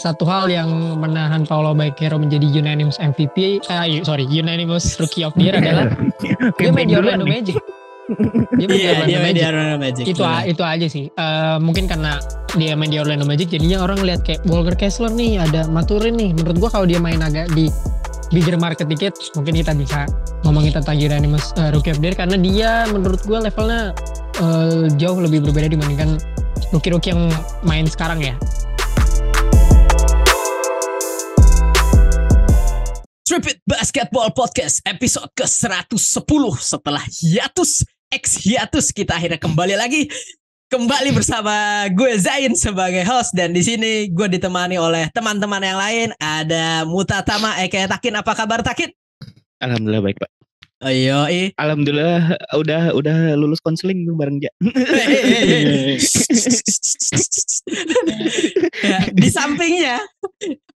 satu hal yang menahan Paolo Banchero menjadi unanimous MVP, unanimous Rookie of the Year adalah dia main di Orlando Magic. Dia main di Orlando Magic. Itu aja sih. Mungkin karena dia main di Orlando Magic, jadinya orang lihat kayak Walker Kessler nih, ada Mathurin nih. Menurut gua kalau dia main agak di bigger market dikit, mungkin kita bisa ngomongin tentang unanimous Rookie of the Year, karena dia menurut gue levelnya jauh lebih berbeda dibandingkan rookie-rookie yang main sekarang ya. Tripit Basketball Podcast episode ke-110 setelah hiatus kita akhirnya kembali bersama gue Zain sebagai host, dan di sini gue ditemani oleh teman-teman yang lain. Ada Mutatama aka Takin. Apa kabar Takin? Alhamdulillah baik Pak. Alhamdulillah udah lulus konseling tuh bareng Ja. Ya, di sampingnya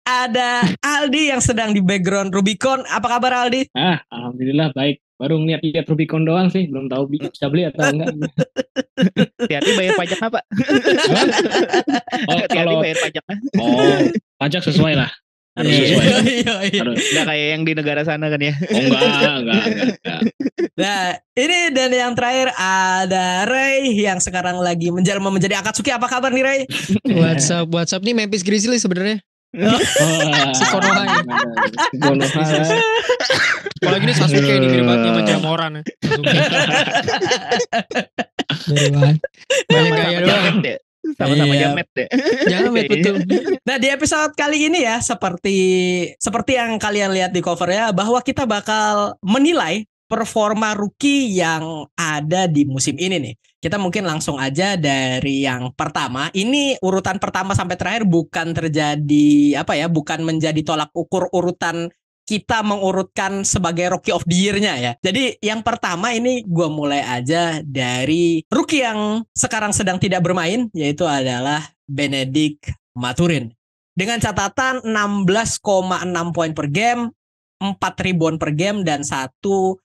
ada Aldi yang sedang di background Rubicon. Apa kabar Aldi? Alhamdulillah baik. Baru lihat Rubicon doang sih, belum tahu bisa beli atau enggak. Hati-hati bayar pajak apa? Hati-hati bayar pajak. Pajak sesuai lah. Harus sesuai. Nggak kayak yang di negara sana kan ya? Enggak. Nah, ini dan yang terakhir ada Ray yang sekarang lagi menjelma menjadi Akatsuki. Apa kabar nih Ray? WhatsApp nih Memphis Grizzlies sebenarnya. Si Konoha. Kalau gini Sasuke nih kiribatnya sama Jamoran. Banyak gaya doang. Sama-sama jamet deh. Jamet betul. Nah, di episode kali ini ya, seperti yang kalian lihat di covernya, bahwa kita bakal menilai performa rookie yang ada di musim ini nih. Kita mungkin langsung aja dari yang pertama. Ini urutan pertama sampai terakhir bukan menjadi tolak ukur urutan kita mengurutkan sebagai Rookie of the Year-nya ya. Jadi yang pertama ini gue mulai aja dari rookie yang sekarang sedang tidak bermain, yaitu adalah Bennedict Mathurin. Dengan catatan 16,6 poin per game, 4 rebound per game, dan 1,4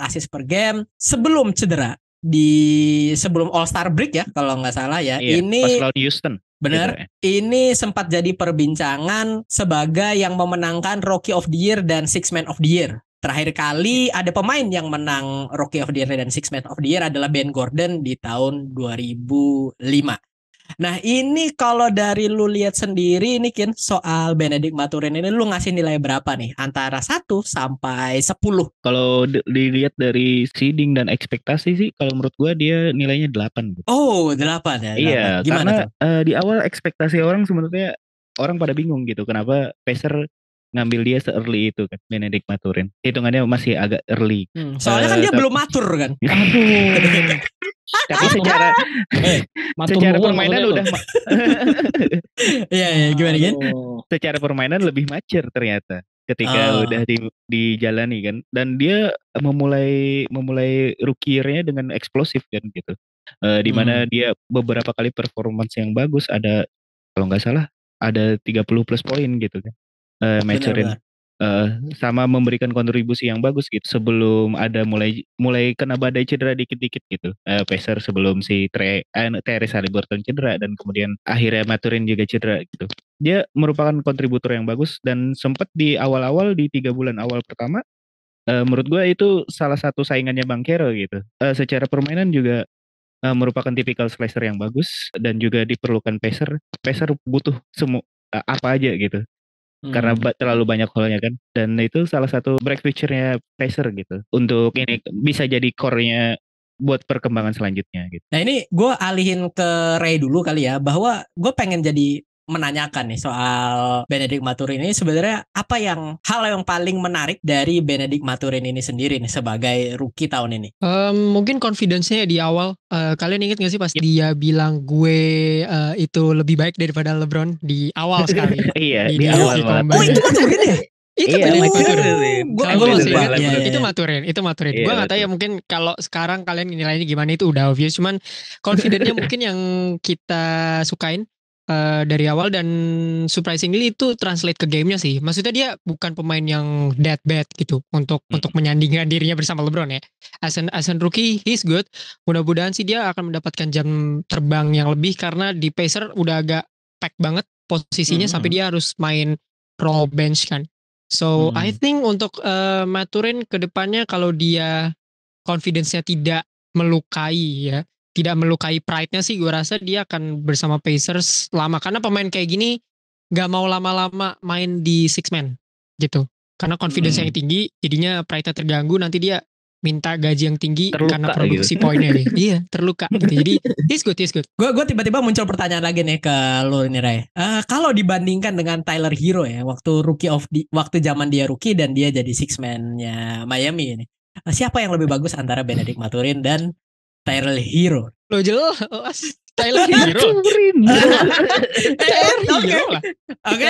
assist per game sebelum cedera. Sebelum All-Star break ya kalau nggak salah ya. Iya, ini pas lawan Houston. Benar, ini sempat jadi perbincangan sebagai yang memenangkan Rookie of the Year dan Six Man of the Year. Terakhir kali ada pemain yang menang Rookie of the Year dan Six Man of the Year adalah Ben Gordon di tahun 2005. Nah, ini kalau dari lu lihat sendiri ini Kin, soal Bennedict Mathurin ini lu ngasih nilai berapa nih? Antara 1 sampai 10. Kalau dilihat dari seeding dan ekspektasi sih, kalau menurut gua dia nilainya 8. Oh, 8 ya. 8. Iya, gimana karena tuh? Di awal ekspektasi orang sebenarnya orang pada bingung gitu. Kenapa Pacer ngambil dia se-early itu kan, Bennedict Mathurin. Hitungannya masih agak early. Soalnya kan dia belum matur kan. Aduh. Tapi secara permainan udah Iya, gimana kan? Secara permainan lebih mature ternyata ketika udah dijalani kan, dan dia memulai rookie year-nya dengan eksplosif kan gitu. Di mana dia beberapa kali performance yang bagus, ada kalau nggak salah ada 30 plus poin gitu kan. Mathurin sama memberikan kontribusi yang bagus gitu sebelum ada mulai kena badai cedera dikit-dikit gitu. Pacer sebelum si Tyrese Haliburton cedera dan kemudian akhirnya Mathurin juga cedera gitu. Dia merupakan kontributor yang bagus dan sempat di awal-awal di 3 bulan awal pertama menurut gue itu salah satu saingannya Banchero gitu. Secara permainan juga merupakan tipikal slasher yang bagus dan juga diperlukan Pacer butuh semua apa aja gitu. Karena terlalu banyak hole-nya kan, dan itu salah satu break feature-nya Pacer gitu untuk ini bisa jadi core-nya buat perkembangan selanjutnya gitu. Nah, ini gue alihin ke Ray dulu kali ya, bahwa gue pengen jadi menanyakan nih soal Bennedict Mathurin ini sebenarnya apa hal yang paling menarik dari Bennedict Mathurin ini sendiri nih sebagai rookie tahun ini? Mungkin confidence-nya di awal. Kalian ingat gak sih pas dia bilang gue itu lebih baik daripada LeBron di awal sekali? Iya, di awal. Oh, itu Mathurin ya? Itu Mathurin. Iya, Gue nggak tahu ya, mungkin kalau sekarang kalian nilainya gimana itu udah obvious. Cuman confidence-nya mungkin yang kita sukain dari awal, dan surprisingly itu translate ke gamenya sih. Maksudnya dia bukan pemain yang that bad gitu untuk menyandingkan dirinya bersama LeBron ya. As an rookie he's good. Mudah-mudahan sih dia akan mendapatkan jam terbang yang lebih, karena di Pacer udah agak pack banget posisinya sampai dia harus main role bench kan. So I think untuk Mathurin ke depannya kalau dia confidence-nya tidak melukai ya, tidak melukai pride-nya sih, gue rasa dia akan bersama Pacers lama. Karena pemain kayak gini gak mau lama-lama main di six man gitu. Karena confidence yang tinggi, jadinya pride-nya terganggu, nanti dia minta gaji yang tinggi terluka karena produksi poinnya dia. Iya, terluka gitu. Jadi he's good. Gue tiba-tiba muncul pertanyaan lagi nih ke lu nih Ray. Kalau dibandingkan dengan Tyler Hero ya, waktu zaman dia rookie dan dia jadi six man-nya Miami ini. Siapa yang lebih bagus antara Benedict Mathurin dan Tyler Hero? Lo jelas Tyler Hero. Oke,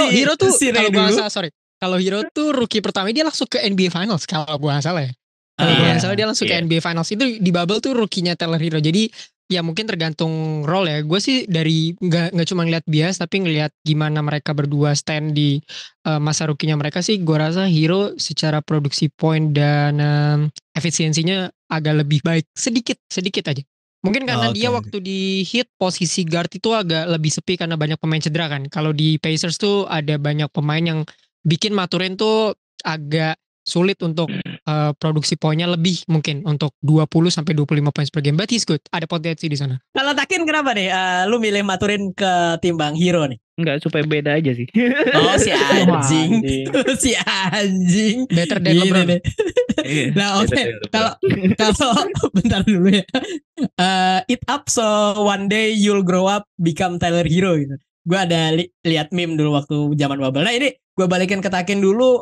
Hero tuh kalau bahasa kalau Hero tuh rookie pertama dia langsung ke NBA Finals kalau gue salah ya. Kalau gue salah dia langsung ke NBA Finals. Itu di bubble tuh rookie-nya Tyler Hero. Jadi ya mungkin tergantung role ya. Gue sih dari nggak cuma ngeliat bias tapi ngeliat gimana mereka berdua stand di masa rookie-nya mereka sih. Gue rasa Hero secara produksi point dan efisiensinya agak lebih baik sedikit aja. Mungkin karena dia waktu di Heat posisi guard itu agak lebih sepi karena banyak pemain cedera kan. Kalau di Pacers tuh ada banyak pemain yang bikin Mathurin tuh agak sulit untuk produksi poinnya lebih mungkin untuk 20 sampai 25 poin per game. But he's good. Ada potensi di sana. Kalau Takin kenapa nih? Lu milih Mathurin ketimbang Hero nih? Enggak, supaya beda aja sih. Oh si anjing. Si anjing. Better than LeBron. Nah oke. Kalau bentar dulu ya. It up so one day you'll grow up become Tyler Hero gitu. Gue ada lihat meme dulu waktu zaman bubble. Nah ini gue balikin ke Takin dulu.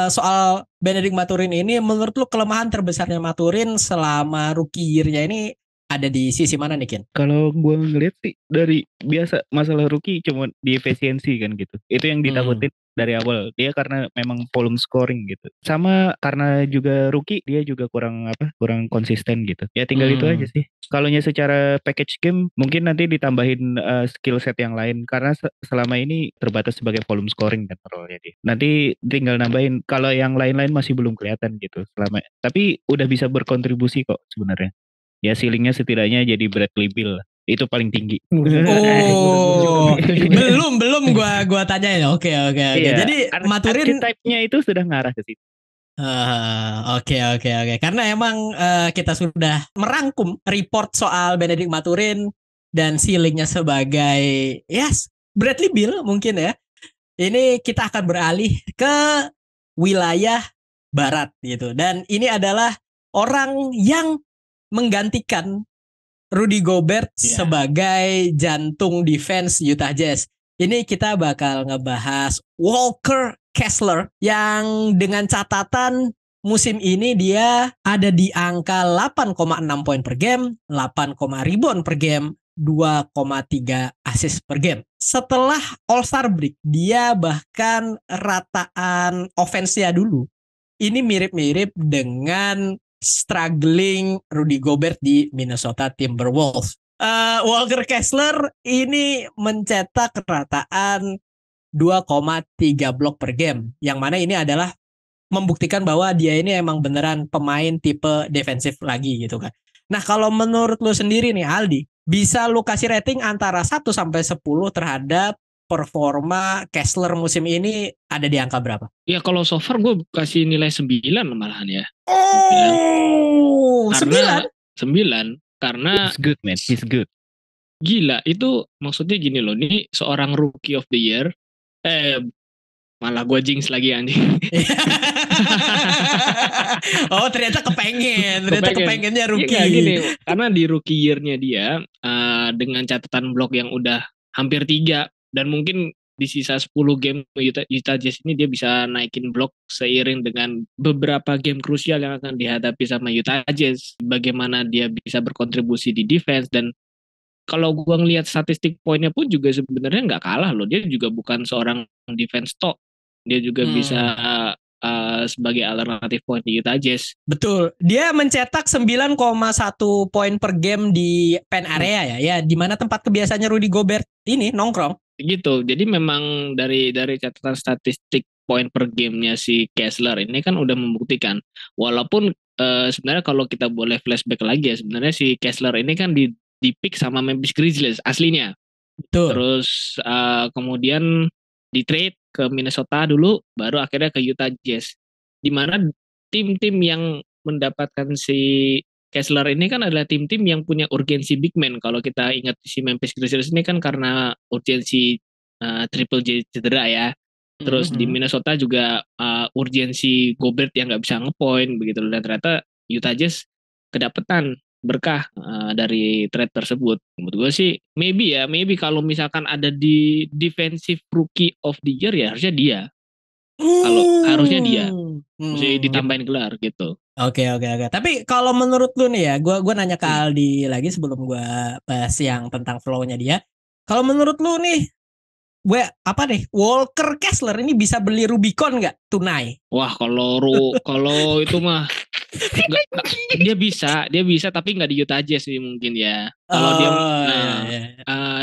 Soal Benedict Mathurin ini, menurut lu kelemahan terbesarnya Mathurin selama rookie year-nya ini ada di sisi mana nih Kin? Kalau gue ngeliat sih dari biasa masalah rookie cuma di efisiensi kan gitu. Itu yang ditakutin dari awal. Dia karena memang volume scoring gitu. Sama karena juga rookie dia juga kurang konsisten gitu. Ya tinggal itu aja sih. Kalaunya secara package game mungkin nanti ditambahin skill set yang lain karena selama ini terbatas sebagai volume scoring kan role-nya dia. Nanti tinggal nambahin kalau yang lain-lain masih belum kelihatan gitu selama. Tapi udah bisa berkontribusi kok sebenarnya. Ya ceilingnya setidaknya jadi Bradley Beal itu paling tinggi. Oh, belum gua tanyain. Oke. Iya, Jadi Mathurin archetype-nya itu sudah ngarah ke situ. Oke. Karena emang kita sudah merangkum report soal Benedict Mathurin dan ceilingnya sebagai Bradley Beal mungkin ya. Ini kita akan beralih ke wilayah barat gitu. Dan ini adalah orang yang menggantikan Rudy Gobert sebagai jantung defense Utah Jazz. Ini kita bakal ngebahas Walker Kessler yang dengan catatan musim ini dia ada di angka 8,6 poin per game, 8, rebound per game, 2,3 assist per game. Setelah All-Star break, dia bahkan rataan offense-nya dulu ini mirip-mirip dengan struggling Rudy Gobert di Minnesota Timberwolves. Walker Kessler ini mencetak rataan 2,3 blok per game. Yang mana ini adalah membuktikan bahwa dia ini emang beneran pemain tipe defensif lagi gitu kan. Nah kalau menurut lu sendiri nih Aldi, bisa lu kasih rating antara 1 sampai 10 terhadap performa Kessler musim ini ada di angka berapa? Ya kalau so far gue kasih nilai 9 malahan ya. Oh, 9? 9 karena He's good man, he's good. Gila, itu maksudnya gini loh, ini seorang rookie of the year. Malah gue jinx lagi anjing. Oh ternyata kepengennya rookie. Ya, gini, karena di rookie year-nya dia dengan catatan blok yang udah hampir 3 dan mungkin di sisa 10 game Utah Jazz ini dia bisa naikin blok seiring dengan beberapa game krusial yang akan dihadapi sama Utah Jazz. Bagaimana dia bisa berkontribusi di defense dan kalau gue ngelihat statistik poinnya pun juga sebenarnya nggak kalah loh. Dia juga bukan seorang defense top. Dia juga bisa sebagai alternatif poin di Utah Jazz. Betul. Dia mencetak 9,1 poin per game di pen area ya di mana tempat kebiasaannya Rudy Gobert ini nongkrong. Gitu. Jadi memang dari catatan statistik poin per gamenya si Kessler ini kan udah membuktikan. Walaupun sebenarnya kalau kita boleh flashback lagi ya, sebenarnya si Kessler ini kan di pick sama Memphis Grizzlies aslinya. Betul. Terus kemudian di trade ke Minnesota dulu, baru akhirnya ke Utah Jazz. Di mana tim-tim yang mendapatkan si Kessler ini kan adalah tim-tim yang punya urgensi big man. Kalau kita ingat si Memphis Grizzlies ini kan karena urgensi Triple J cedera ya. Terus di Minnesota juga urgensi Gobert yang nggak bisa ngepoint begitu. Dan ternyata Utah Jazz kedapetan berkah dari trade tersebut. Menurut gue sih maybe kalau misalkan ada di defensive rookie of the year ya harusnya dia. Kalau harusnya dia mesti ditambahin gelar gitu. Oke. Tapi kalau menurut lu nih ya, gua nanya ke Aldi lagi sebelum gua bahas yang tentang flow-nya dia. Kalau menurut lu nih, Walker Kessler ini bisa beli Rubicon nggak tunai? Wah, kalau itu mah dia bisa tapi nggak di Utah Jazz sih mungkin ya. Kalau dia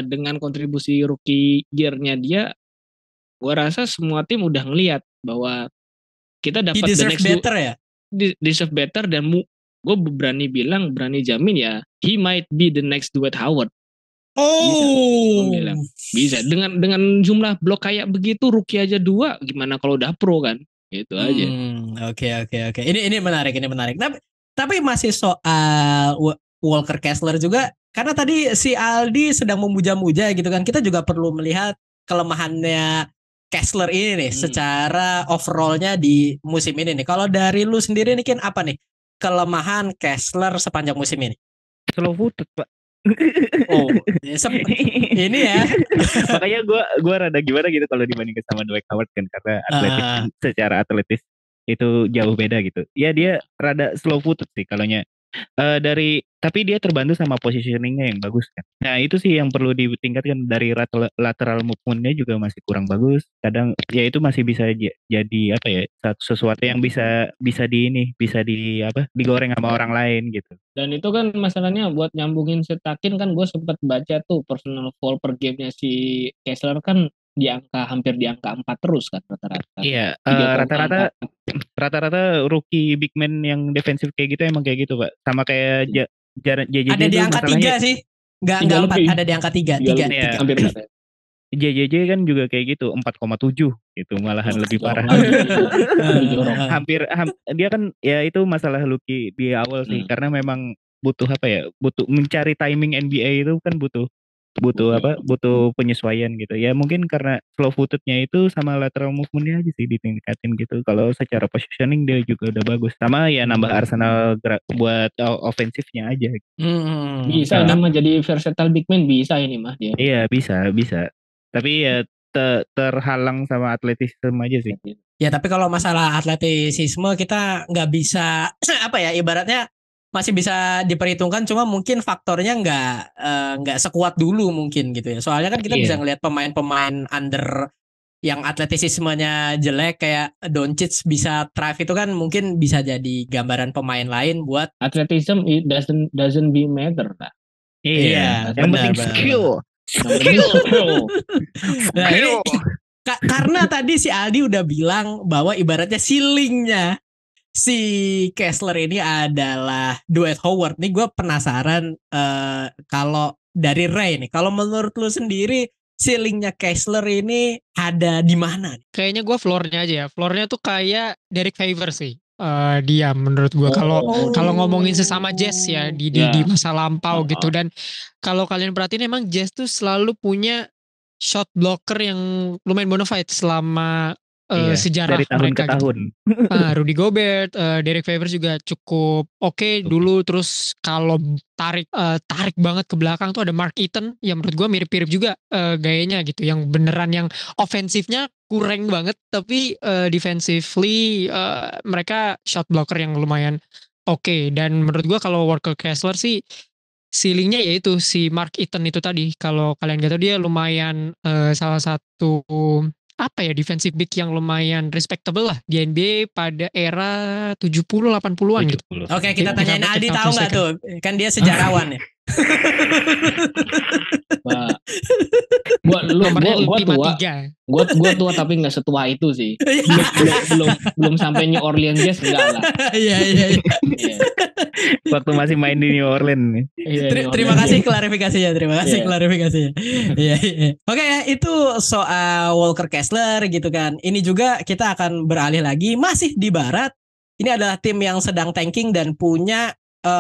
dengan kontribusi rookie year-nya dia, gua rasa semua tim udah ngelihat bahwa kita dapat the next better ya. Deserve better dan gue berani jamin ya, he might be the next Dwight Howard. Bisa dengan jumlah blok kayak begitu, rookie aja 2, gimana kalau udah pro kan? Gitu aja. Oke. Ini menarik. Tapi masih soal Walker Kessler juga, karena tadi si Aldi sedang memuja-muja gitu kan. Kita juga perlu melihat kelemahannya Kessler ini nih secara overallnya di musim ini nih. Kalau dari lu sendiri nih Kin, apa nih kelemahan Kessler sepanjang musim ini? Slow footed, Pak. Ini ya. Makanya gue rada gimana gitu kalau dibandingkan sama Dwight Howard kan, karena secara atletis itu jauh beda gitu. Ya dia rada slow footed sih kalaunya. Tapi dia terbantu sama positioningnya yang bagus kan. Nah itu sih yang perlu ditingkatkan. Dari lateral movementnya juga masih kurang bagus. Kadang ya itu masih bisa jadi apa ya, sesuatu yang bisa digoreng sama orang lain gitu. Dan itu kan masalahnya buat nyambungin Setakin kan, gue sempat baca tuh personal foul per gamenya si Kessler kan hampir di angka 4 terus kan rata-rata. Iya, rata-rata rookie big man yang defensif kayak gitu emang kayak gitu, Pak. Sama kayak JJJ. Ada di angka 3 sih. Enggak 4, ada di angka 3. Hampir. JJJ kan juga kayak gitu, 4,7 gitu, malahan lebih parah. Hampir dia kan ya itu masalah rookie di awal sih, karena memang butuh mencari timing NBA itu kan butuh penyesuaian gitu ya. Mungkin karena slow footednya itu sama lateral movementnya aja sih ditingkatin gitu. Kalau secara positioning dia juga udah bagus, sama ya nambah arsenal buat ofensifnya aja. Bisa ini mah jadi versatile big man, bisa ini mah dia. Iya bisa tapi ya terhalang sama atletisme aja sih. Ya tapi kalau masalah atletisisme kita nggak bisa ibaratnya masih bisa diperhitungkan, cuma mungkin faktornya nggak sekuat dulu mungkin gitu ya. Soalnya kan kita bisa ngelihat pemain-pemain under yang atletisismenya jelek kayak Doncic bisa thrive, itu kan mungkin bisa jadi gambaran pemain lain buat atletism. It doesn't be matter lah. Iya, yang penting skill. Nah ini karena tadi si Aldi udah bilang bahwa ibaratnya ceilingnya si Kessler ini adalah Dwight Howard. Nih gue penasaran kalau dari Ray nih, kalau menurut lu sendiri ceilingnya Kessler ini ada di mana? Kayaknya gue floornya aja ya. Floornya tuh kayak Derek Favors sih. Dia menurut gue kalau ngomongin sesama Jazz ya di masa lampau gitu. Dan kalau kalian perhatiin emang Jazz tuh selalu punya shot blocker yang lumayan bonafide selama sejarah dari tahun mereka ke tahun. Gitu. Rudy Gobert, Derek Favors juga cukup oke dulu. Terus kalau tarik banget ke belakang tuh ada Mark Eaton yang menurut gue mirip-mirip juga gayanya gitu, yang beneran yang ofensifnya kurang banget tapi defensively mereka shot blocker yang lumayan oke. Dan menurut gue kalau Walker Kessler sih ceilingnya yaitu si Mark Eaton itu tadi. Kalau kalian gak tahu, dia lumayan salah satu defensive big yang lumayan respectable lah di NBA pada era 70-80-an gitu. Oke, kita tanyain Aldi tahu nggak tuh? Kan dia sejarawan ya. Gua tua tapi nggak setua itu sih. belum sampai New Orleans Jazz enggak lah. Iya. Waktu masih main di New Orleans. Terima kasih klarifikasinya. Iya. Oke ya, itu soal Walker Kessler gitu kan. Ini juga kita akan beralih lagi masih di barat. Ini adalah tim yang sedang tanking dan punya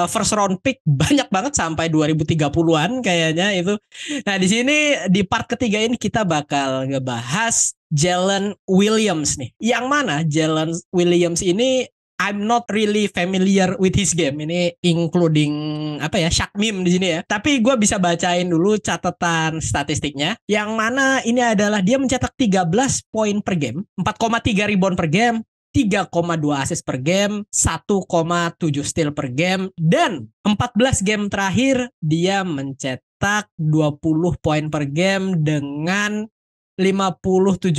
first round pick banyak banget sampai 2030-an kayaknya itu. Nah, di sini di part ketiga ini kita bakal ngebahas Jalen Williams nih. Yang mana Jalen Williams ini I'm not really familiar with his game. Ini including Shaq meme di sini ya. Tapi gue bisa bacain dulu catatan statistiknya. Yang mana ini adalah dia mencetak 13 poin per game, 4,3 rebound per game, 3,2 assist per game, 1,7 steal per game, dan 14 game terakhir dia mencetak 20 poin per game dengan 57%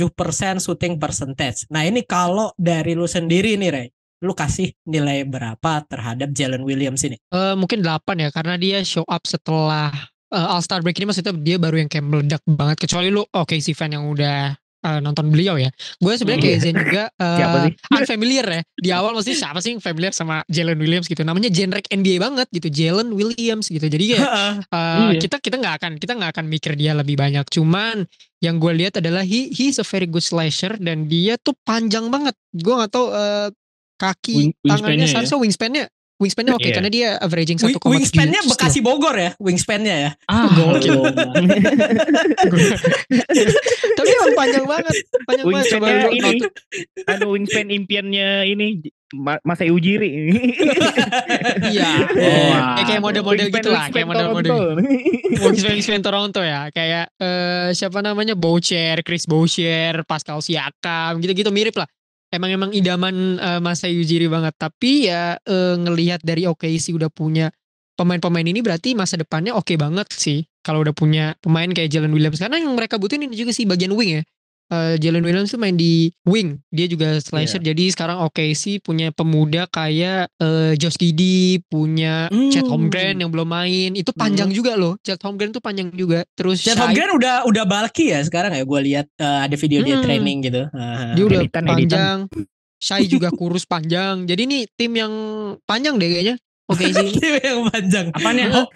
shooting percentage. Nah, ini kalau dari lu sendiri nih, Ray, lu kasih nilai berapa terhadap Jalen Williams ini? Mungkin 8 ya, karena dia show up setelah All-Star break ini, maksudnya dia baru yang kayak meledak banget. Kecuali lu KC fan yang udah nonton beliau ya. Gue sebenarnya kayak Zen juga unfamiliar ya. Di awal mesti siapa sih yang familiar sama Jalen Williams gitu. Namanya genre NBA banget gitu, Jalen Williams gitu. Jadi kayak kita nggak akan mikir dia lebih banyak. Cuman yang gue lihat adalah he's a very good slasher dan dia tuh panjang banget. Gue nggak tahu kaki tangannya seharusnya wingspannya oke, karena dia averaging 1,7. Wingspannya Bekasi Bogor ya, wingspannya ya. Gokil. Tapi emang panjang banget. Wingspannya ini, wingspan impiannya ini Mas Ujiri. Iya. Kayak mode-mode gitu lah, kayak mode-mode. Wingspan Toronto ya, kayak siapa namanya, Chris Boucher, Pascal Siakam, gitu-gitu mirip lah. Emang idaman Masai Ujiri banget. Tapi ya ngelihat dari OKC udah punya pemain-pemain ini, berarti masa depannya oke banget sih. Kalau udah punya pemain kayak Jalen Williams. Karena yang mereka butuhin ini juga sih bagian wing ya. Jalen Williams tuh main di wing. Dia juga slasher. Jadi sekarang OKC punya pemuda kayak Josh Giddey, punya Chet Holmgren yang belum main. Itu panjang juga loh. Chet Holmgren tuh panjang juga. Terus Chet Holmgren udah bulky ya sekarang ya. Gue lihat ada video dia training gitu. Dia udah panjang. Shai juga kurus panjang. Jadi ini tim yang panjang deh kayaknya. OKC. Tim yang panjang. Apanya?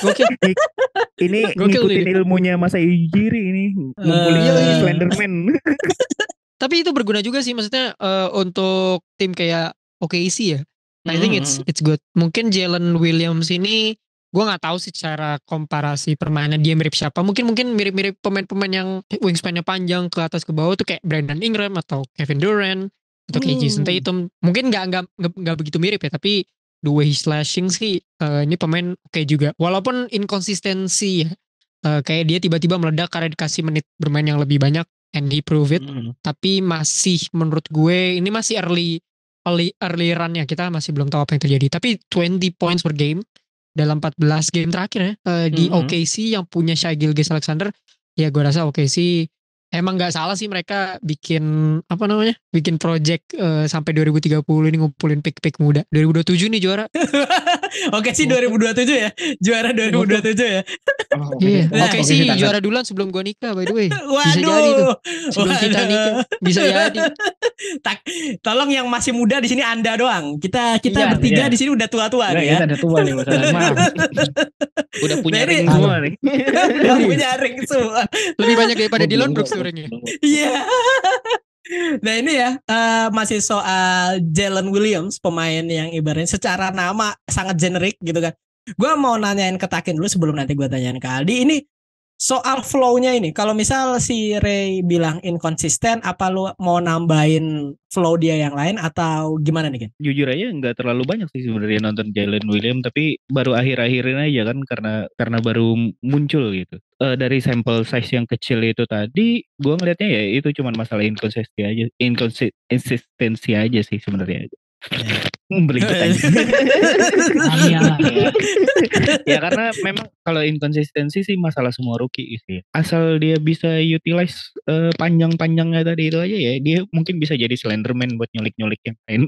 Gokil. Ini ngikutin ilmunya Mas Ujiri ini. Ngumpulin Slenderman. Tapi itu berguna juga sih, maksudnya untuk tim kayak OKC ya. I think it's good. Mungkin Jalen Williams ini gue nggak tahu sih secara komparasi permainan dia mirip siapa. Mungkin mirip-mirip pemain-pemain yang wingspan-nya panjang ke atas ke bawah tuh kayak Brandon Ingram atau Kevin Durant atau kayak Jason Tatum. Mungkin nggak begitu mirip ya, tapi the way he slashing sih ini pemain oke juga. Walaupun inkonsistensi ya, kayak dia tiba-tiba meledak karena dikasih menit bermain yang lebih banyak and he prove it. Tapi masih menurut gue ini masih early run ya, kita masih belum tahu apa yang terjadi. Tapi 20 points per game dalam 14 game terakhir ya di OKC yang punya Shai Gilgeous-Alexander, ya gue rasa OKC emang nggak salah sih mereka bikin project sampai 2030 ini ngumpulin pick muda. 2027 nih juara. Oke sih 2027 ya, juara 2027 ya. Oke sih juara duluan sebelum gua nikah by the way. Bisa jadi tuh. Sebelum kita nikah bisa jadi. Tolong yang masih muda di sini Anda doang. Kita bertiga di sini udah tua-tua nih ya. Kita udah tua nih masalahnya. Udah punya ring semua nih. Udah punya ring semua. Lebih banyak daripada Dillon Brooks ringnya. Iya. Nah ini ya masih soal Jalen Williams, pemain yang ibaratnya secara nama sangat generik gitu kan. Gue mau nanyain ke Takin dulu sebelum nanti gue tanyain ke Aldi. Ini soal flow-nya ini, kalau misal si Ray bilang inkonsisten, apa lu mau nambahin flow dia yang lain atau gimana nih Ken? Jujur aja nggak terlalu banyak sih sebenarnya nonton Jalen Williams, tapi baru akhir-akhirin aja kan karena baru muncul gitu. Dari sampel size yang kecil itu tadi, gue ngelihatnya ya itu cuma masalah inkonsistensi aja sih sebenarnya. Belibet aja. Ya karena memang kalau inkonsistensi sih masalah semua rookie sih. Asal dia bisa utilize panjang-panjangnya tadi itu aja ya, dia mungkin bisa jadi Slenderman buat nyulik-nyulik yang lain.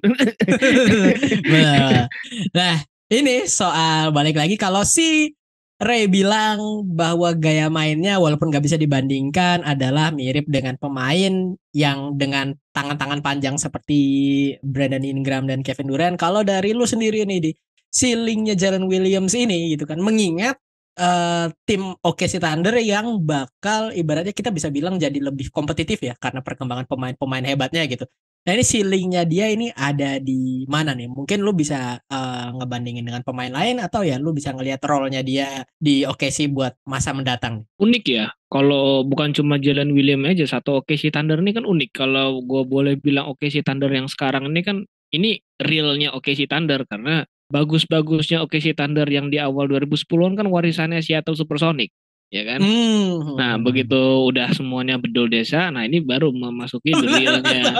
Nah, ini soal balik lagi kalau si Ray bilang bahwa gaya mainnya walaupun gak bisa dibandingkan adalah mirip dengan pemain yang dengan tangan-tangan panjang seperti Brandon Ingram dan Kevin Durant. Kalau dari lu sendiri nih di ceilingnya Jalen Williams ini gitu kan, mengingat tim OKC Thunder yang bakal ibaratnya kita bisa bilang jadi lebih kompetitif ya karena perkembangan pemain-pemain hebatnya gitu. Nah ini ceilingnya dia ini ada di mana nih? Mungkin lu bisa ngebandingin dengan pemain lain atau ya lu bisa ngelihat role-nya dia di OKC buat masa mendatang. Unik ya, kalau bukan cuma Jalen Williams aja, satu OKC Thunder ini kan unik. Kalau gue boleh bilang OKC Thunder yang sekarang ini kan, ini realnya OKC Thunder karena bagus-bagusnya OKC Thunder yang di awal 2010-an kan warisannya Seattle Supersonic, ya kan? Nah, begitu udah semuanya bedol desa, nah ini baru memasuki realnya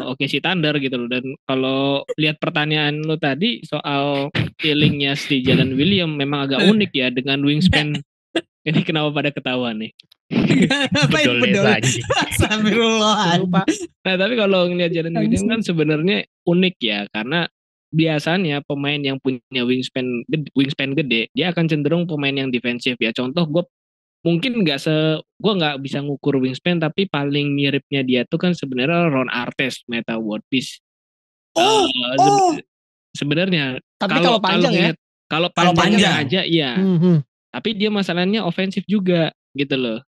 OKC Thunder gitu loh. Dan kalau lihat pertanyaan lo tadi soal feelingnya si Jalen Williams memang agak unik ya dengan wingspan. Ini kenapa pada ketawa nih? Bedol desa Astagfirullah. Nah, tapi kalau ngeliat Jalen Williams kan sebenarnya unik ya, karena biasanya pemain yang punya wingspan gede, dia akan cenderung pemain yang defensif ya. Contoh gue gue nggak bisa ngukur wingspan, tapi paling miripnya dia tuh kan sebenarnya Ron Artest, Meta World Peace. Sebenarnya tapi kalau panjang ya, kalau panjang aja iya. Tapi dia masalahnya ofensif juga gitu loh.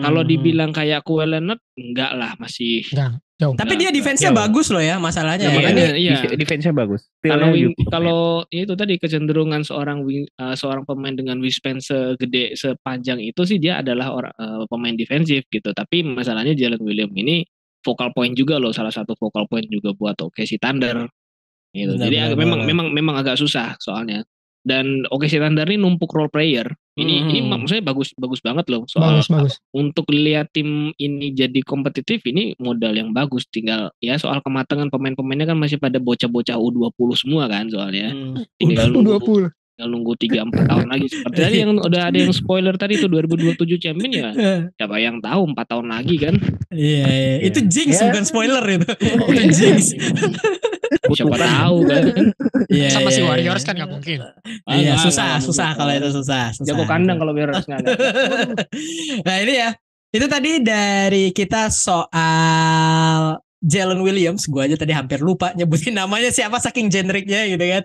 Kalau dibilang kayak Kawhi Leonard enggak lah, masih jauh. Tapi dia defense-nya bagus loh ya masalahnya. Iya. Defense-nya bagus. Kalau itu tadi kecenderungan seorang pemain dengan wingspan sepanjang itu sih dia adalah pemain defensif gitu. Tapi masalahnya Jalen Williams ini focal point juga loh, salah satu focal point juga buat OKC Thunder. Gitu. Jadi memang agak susah soalnya. Dan OKC Thunder ini numpuk role player. Ini maksudnya bagus banget loh. Soal bagus. Untuk lihat tim ini jadi kompetitif, ini modal yang bagus. Tinggal ya soal kematangan pemain-pemainnya kan masih pada bocah-bocah U20 semua kan soalnya. Tinggal nunggu 3-4 tahun lagi. Seperti tadi yang udah ada yang spoiler tadi itu 2027 champion ya. Siapa yang tahu 4 tahun lagi kan. Iya. Itu jinx bukan spoiler itu. Itu jinx. Siapa tahu kan. Sama si Warriors kan gak mungkin. Iya, susah kalau itu susah. Jago kandang kalau Warriors nggak ada. Nah ini ya, itu tadi dari kita soal Jalen Williams. Gue aja tadi hampir lupa nyebutin namanya siapa saking generiknya gitu kan.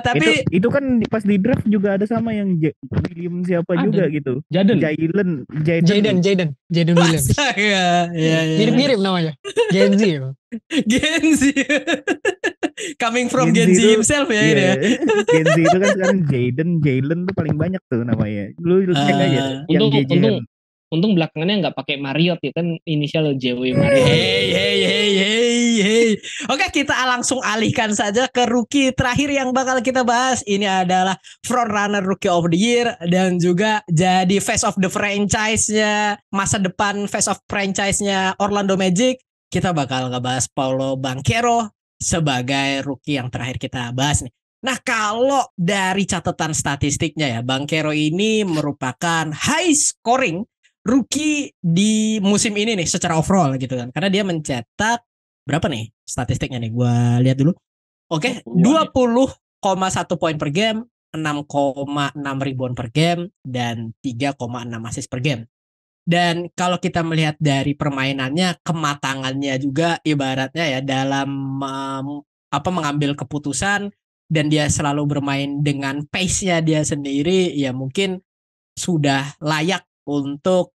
Tapi itu kan pas di draft juga ada sama yang Williams siapa juga gitu. Jaden Williams. Mirip-mirip namanya. Gen Z. Coming from Gen Z himself ya ini ya. Gen Z itu kan sekarang Jalen tuh paling banyak tuh namanya. Lu cek aja. Untung belakangannya nggak pakai Marriott ya kan, inisial JW Marriott. Hey. Oke, kita langsung alihkan saja ke rookie terakhir yang bakal kita bahas. Ini adalah front runner rookie of the year dan juga jadi face of the franchise-nya, masa depan face of franchise-nya Orlando Magic. Kita bakal ngebahas Paolo Banchero sebagai rookie yang terakhir kita bahas nih. Nah, kalau dari catatan statistiknya ya, Banchero ini merupakan high scoring rookie di musim ini nih secara overall gitu kan. Karena dia mencetak berapa nih statistiknya nih? Gua lihat dulu. Oke, 20,1 poin per game, 6,6 rebound per game dan 3,6 assist per game. Dan kalau kita melihat dari permainannya, kematangannya juga ibaratnya ya dalam mengambil keputusan, dan dia selalu bermain dengan pace-nya dia sendiri, ya mungkin sudah layak untuk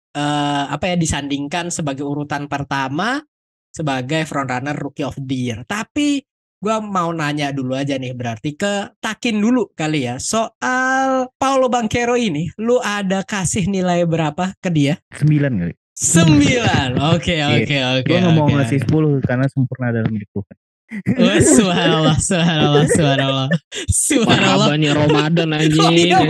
disandingkan sebagai urutan pertama sebagai frontrunner rookie of the year. Tapi gue mau nanya dulu aja nih, berarti ke Takin dulu kali ya, soal Paolo Banchero ini, lu ada kasih nilai berapa ke dia? 9 kali. 9. Oke. Gue nggak mau ngasih 10 karena sempurna dalam hidup Tuhan. Subhanallah. Banyak Ramadan anjing. Iya,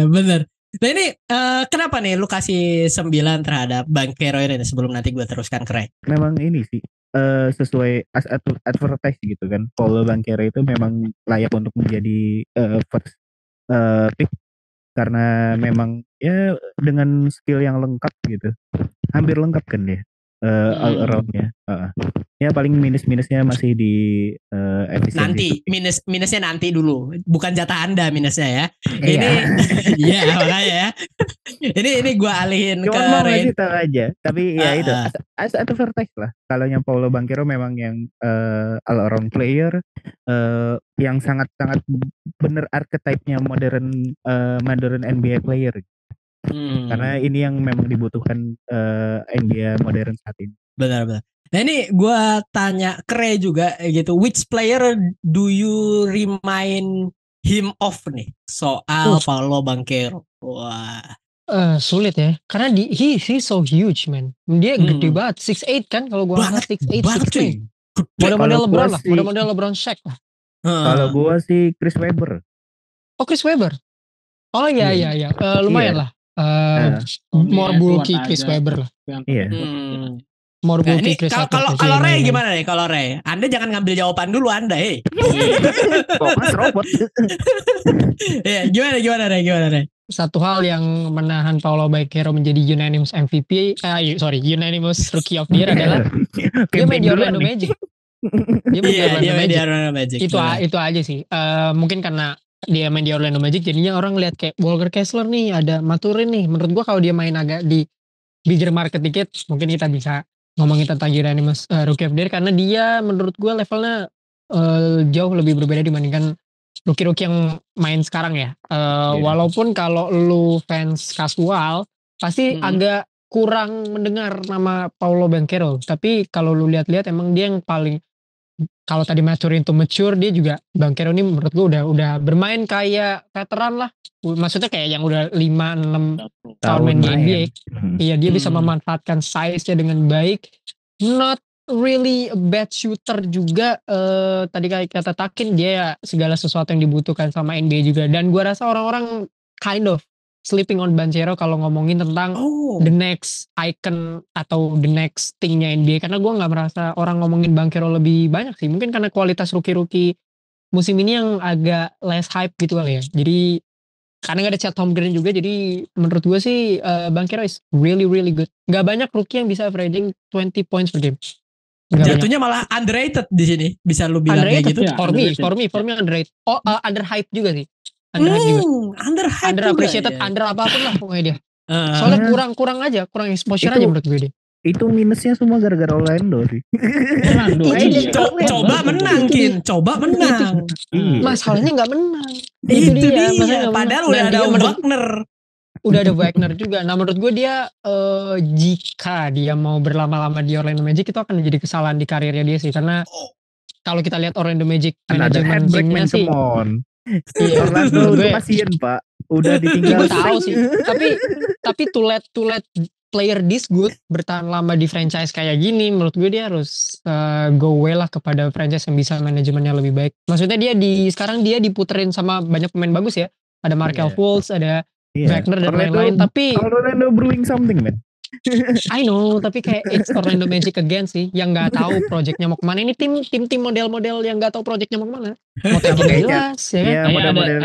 benar. Nah ini kenapa nih lu kasih 9 terhadap Banchero ini sebelum nanti gue teruskan ke Ray? Memang ini sih sesuai advertise gitu kan. Paolo Banchero itu memang layak untuk menjadi first pick karena memang ya dengan skill yang lengkap gitu. Hampir lengkap kan dia. all around-nya. Ya paling minusnya masih di efisiensi. Nanti minusnya nanti dulu, bukan jatah Anda minusnya ya. Iya. Ini ya makanya ya. Ini gue alihin Cuma ke mau ngasih tahu aja, tapi ya itu as advertise lah. Kalau yang Paulo Banchero memang yang all around player, yang sangat-sangat bener archetype-nya modern NBA player. Karena ini yang memang dibutuhkan NBA modern saat ini. Benar. Nah ini gue tanya ke Ray juga gitu, which player do you remind him of nih soal Paulo Banchero? Wah. Sulit ya, karena he's so huge man. Dia gede banget, 6'8 kan kalau gua banget 6'8, 6'9. Model-model LeBron lah, model-model LeBron Shaq lah. Kalau gua sih Chris Webber. Oh Chris Webber. Oh iya. Lumayan lah. More bulky Chris Webber lah. Iya. More bulky Chris Webber. Kalau Ray gimana nih? Kalau Ray, Anda jangan ngambil jawaban dulu Anda, Kok Mas robot? Ya, gimana Ray? Satu hal yang menahan Paulo Banchero menjadi unanimous MVP, unanimous Rookie of the Year adalah dia main di Orlando Magic. Dia main di Orlando Magic. Itu aja sih. Mungkin karena dia main di Orlando Magic, jadinya orang lihat kayak Walker Kessler nih, ada Maturin nih. Menurut gua kalau dia main agak di bigger market dikit, mungkin kita bisa ngomongin tentang unanimous Rookie of the Year, karena dia menurut gua levelnya jauh lebih berbeda dibandingkan rookie-rookie yang main sekarang ya. Walaupun kalau lu fans kasual pasti agak kurang mendengar nama Paulo Banchero, tapi kalau lu lihat-lihat emang dia yang paling, kalau tadi mature to mature, dia juga Banchero ini menurut gua udah bermain kayak veteran lah. Maksudnya kayak yang udah 5-6 tahun main di NBA. Iya, dia bisa memanfaatkan size-nya dengan baik. Not really a bad shooter juga. Tadi kayak kata Takin, dia segala sesuatu yang dibutuhkan sama NBA juga. Dan gua rasa orang-orang kind of sleeping on Banchero kalau ngomongin tentang the next icon atau the next thingnya NBA, karena gua nggak merasa orang ngomongin Banchero lebih banyak sih. Mungkin karena kualitas rookie-rookie musim ini yang agak less hype gitu kali ya. Jadi karena gak ada Chet Holmgren juga, jadi menurut gue sih Banchero is really really good. Gak banyak rookie yang bisa averaging 20 points per game. Jatuhnya malah underrated di sini, bisa lu bilang kayak gitu. For me underrated. Underhyped juga sih. Underappreciated, under apapun lah pokoknya dia. Soalnya kurang exposure aja menurut gue dia. Itu minusnya semua gara-gara Orlando sih. Coba menang. Masalahnya nggak menang. Itu dia. Padahal udah ada Wagner. Udah ada Wagner juga. Nah menurut gue dia jika dia mau berlama-lama di Orlando Magic itu akan menjadi kesalahan di karirnya dia sih, karena kalau kita lihat Orlando Magic manajemen timnya sih. Orlando itu kasihan Pak. Udah ditinggal. Gue tahu sih. Tapi to let player this good bertahan lama di franchise kayak gini, menurut gue dia harus go away lah kepada franchise yang bisa manajemennya lebih baik. Maksudnya sekarang dia diputerin sama banyak pemain bagus ya. Ada Markel Fultz, ada Wagner dan lain-lain, tapi Orlando brewing something man. I know, tapi kayak it's Orlando Magic again sih, yang nggak tahu projectnya mau kemana. Ini tim model-model yang nggak tahu projectnya mau kemana. Mau apa nggak jelas ya kan? Iya, model-model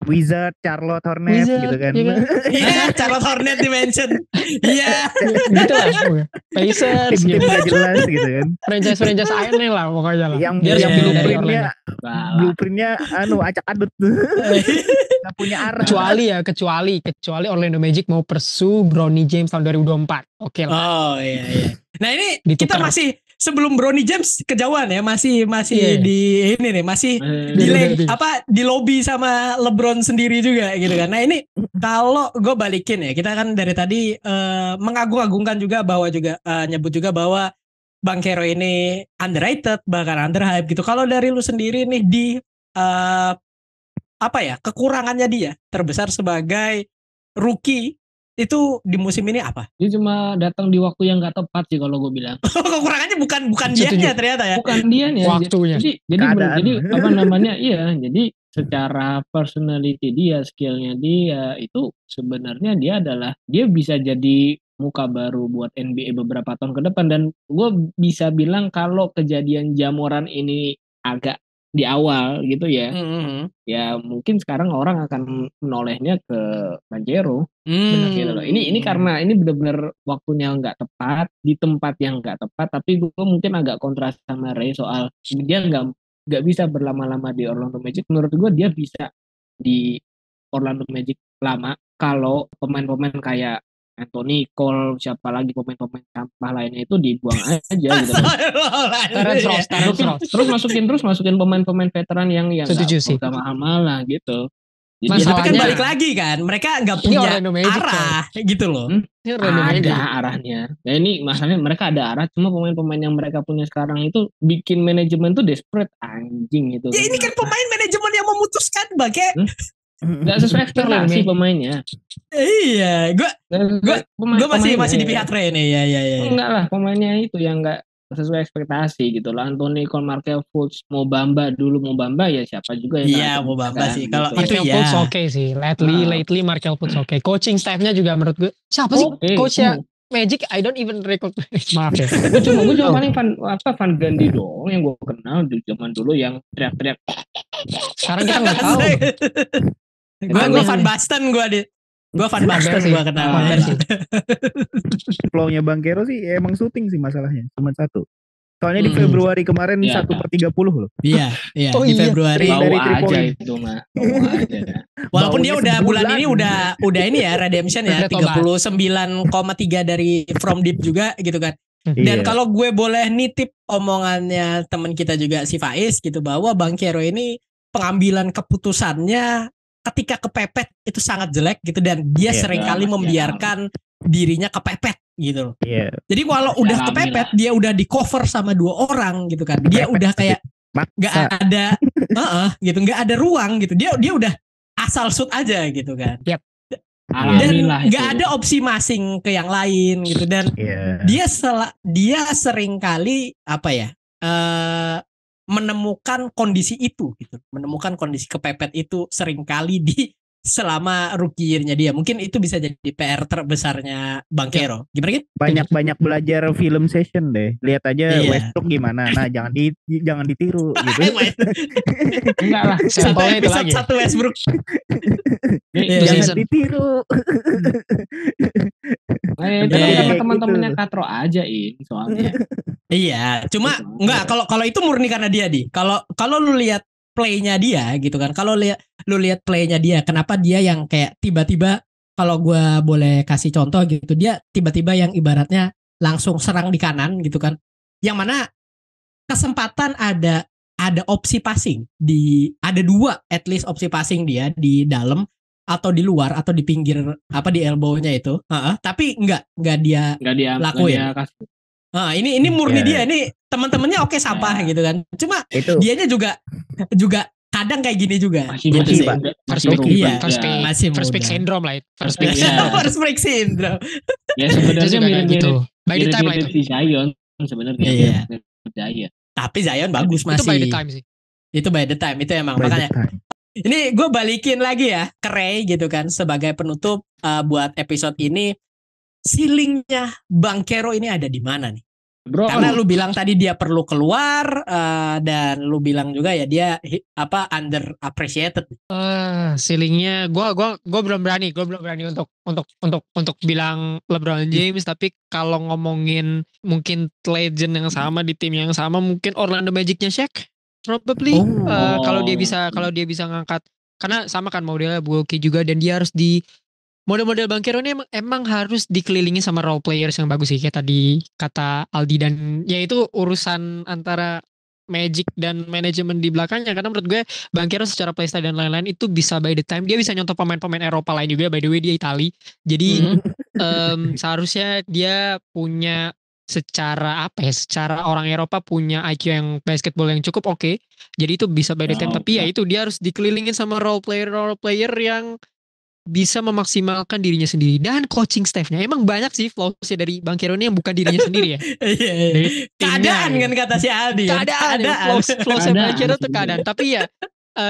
Wizard, Charlotte Hornets gitu kan. Iya, Charlotte Hornets dimension. Iya. Gitu lah. Pacers tim gitu. Gak jelas gitu kan. Franchise aneh lah pokoknya lah. Yang blueprintnya acak adut. Gak punya arah. Kecuali Orlando Magic mau pursue Bronny James tahun 2024. Oke lah. Oh iya. Nah ini kita masih sebelum Bronny James kejauhan ya, masih di ini nih, masih di lobby sama LeBron sendiri juga gitu kan. Nah ini kalau gue balikin ya, kita kan dari tadi mengagung-agungkan juga bahwa nyebut juga bahwa Banchero ini underrated bahkan underhyped gitu. Kalau dari lu sendiri nih di kekurangannya dia terbesar sebagai rookie itu di musim ini apa? Dia cuma datang di waktu yang gak tepat sih kalau gue bilang. Kekurangannya bukan dianya ternyata ya. Bukan dianya. Waktunya. Jadi apa namanya? Iya, jadi secara personality dia, skillnya dia itu sebenarnya dia bisa jadi muka baru buat NBA beberapa tahun ke depan, dan gue bisa bilang kalau kejadian Ja Morant ini agak di awal gitu ya. Ya mungkin sekarang orang akan menolehnya ke Banchero. Gitu loh. Ini karena ini benar-benar waktunya nggak tepat di tempat yang nggak tepat. Tapi gue mungkin agak kontras sama Ray soal dia nggak bisa berlama-lama di Orlando Magic. Menurut gue dia bisa di Orlando Magic lama kalau pemain-pemain kayak Anthony Cole, siapa lagi pemain-pemain sampah lainnya itu dibuang aja gitu loh. Terus masukin pemain-pemain veteran yang setuju sih. Mahal-mahal lah gitu. Jadi, tapi kan balik lagi kan, mereka nggak punya arah gitu loh. Ada arahnya. Nah ini masalahnya mereka ada arah, cuma pemain-pemain yang mereka punya sekarang itu bikin manajemen tuh desperate anjing gitu. Ya ini kan pemain manajemen yang memutuskan bagai nggak sesuai ekspektasi pemainnya. Iya, gue masih di pihak Ray nih. Ya. Enggak lah, pemainnya itu yang nggak sesuai ekspektasi gitu loh. Anthony Cole, Markel Fultz, Mo Bamba ya siapa juga yang iya Mo Bamba sih. Kalau gitu. itu Markel Fultz oke sih. Lately Markel Fultz oke. Coaching staffnya juga menurut gue siapa sih coachnya Magic? I don't even recognize. Maaf ya. Gue cuma paling Van Gundy doang yang gue kenal di zaman dulu yang teriak-teriak. Sekarang kita nggak tahu. Gue Van Basten gue Van Basten gue kenal. Flow-nya Banchero sih emang syuting sih masalahnya. Cuma satu. Soalnya di Februari kemarin 1/30 loh. Iya. Di Februari. Bawa aja itu mah. Walaupun dia udah bulan ini udah ini ya redemption ya 39,3 dari From Deep juga gitu kan. Dan kalau gue boleh nitip omongannya teman kita juga si Faiz gitu bahwa Banchero ini pengambilan keputusannya ketika kepepet itu sangat jelek gitu dan dia seringkali membiarkan dirinya kepepet gitu loh. Jadi kalau udah kepepet dia udah di cover sama 2 orang gitu kan. Dia udah kayak nggak ada gitu, nggak ada ruang gitu. Dia udah asal shoot aja gitu kan. Dan nggak ada opsi masing ke yang lain gitu dan dia seringkali menemukan kondisi itu gitu, menemukan kondisi kepepet itu seringkali di selama rookie year-nya dia. Mungkin itu bisa jadi PR terbesarnya Banchero. Gimana gitu? Banyak belajar film session deh. Lihat aja Westbrook gimana. Nah, jangan ditiru gitu. Enggak lah, sampelnya itu lagi. Satu Westbrook. Jangan ditiru. Itu karena teman-temannya Katro aja ini soalnya. Iya, cuma enggak kalau itu murni karena dia Kalau lu lihat play-nya dia gitu kan. Kalau lu lihat play-nya dia, kenapa dia yang kayak tiba-tiba kalau gue boleh kasih contoh gitu, dia tiba-tiba yang ibaratnya langsung serang di kanan gitu kan. Yang mana kesempatan ada opsi passing ada 2 at least opsi passing dia di dalam atau di luar atau di pinggir di elbow-nya itu. Tapi enggak dia lakuin. Ini murni dia ini teman-temannya oke sampah gitu kan. Cuma dianya juga kadang kayak gini juga. First pick syndrome lah itu. First pick syndrome. Ya sebenarnya mirip gitu. By the time lah itu. Zion sebenarnya. Iya. Tapi Zion bagus masih. Itu by the time sih. Itu by the time itu emang makanya. Ini gue balikin lagi ya ke Ray gitu kan sebagai penutup buat episode ini. Ceilingnya Banchero ini ada di mana nih? Bro, karena lu bilang tadi dia perlu keluar dan lu bilang juga ya dia under appreciated. Ceilingnya gue belum berani untuk bilang LeBron James, tapi kalau ngomongin mungkin legend yang sama di tim yang sama mungkin Orlando Magic-nya Shaq probably. Kalau dia bisa ngangkat, karena sama kan modelnya Buoki juga dan dia harus model-model Banchero ini emang harus dikelilingi sama role players yang bagus sih, kayak tadi kata Aldi, dan ya itu urusan antara Magic dan manajemen di belakangnya, karena menurut gue Banchero secara playstyle dan lain-lain itu bisa by the time, dia bisa nyontoh pemain-pemain Eropa lain juga, by the way dia Itali, jadi seharusnya dia punya secara orang Eropa punya IQ yang basketball yang cukup oke. Jadi itu bisa by the time, tapi ya itu dia harus dikelilingin sama role player yang bisa memaksimalkan dirinya sendiri, dan coaching staffnya emang banyak sih flawsnya dari Banchero ini yang bukan dirinya sendiri ya. Keadaan kan kata si Aldi. Keadaan. Flawsnya Banchero tuh keadaan. Tapi ya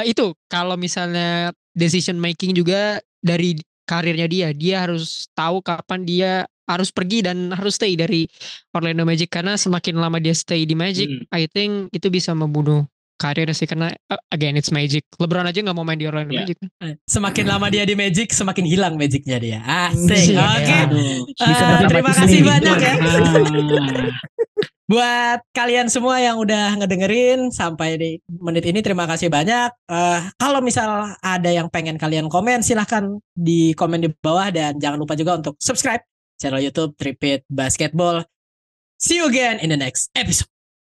itu kalau misalnya decision making juga dari karirnya dia harus tahu kapan dia harus pergi dan harus stay dari Orlando Magic, karena semakin lama dia stay di Magic, I think itu bisa membunuh karir sih karena again it's Magic. LeBron aja nggak mau main di Orlando Magic. Semakin lama dia di Magic, semakin hilang Magicnya dia. Asik. Oke. Terima kasih banyak ya. Buat kalian semua yang udah ngedengerin sampai di menit ini, terima kasih banyak. Kalau misal ada yang pengen kalian komen, silahkan di komen di bawah. Dan jangan lupa juga untuk subscribe channel YouTube Tripit Basketball. See you again in the next episode.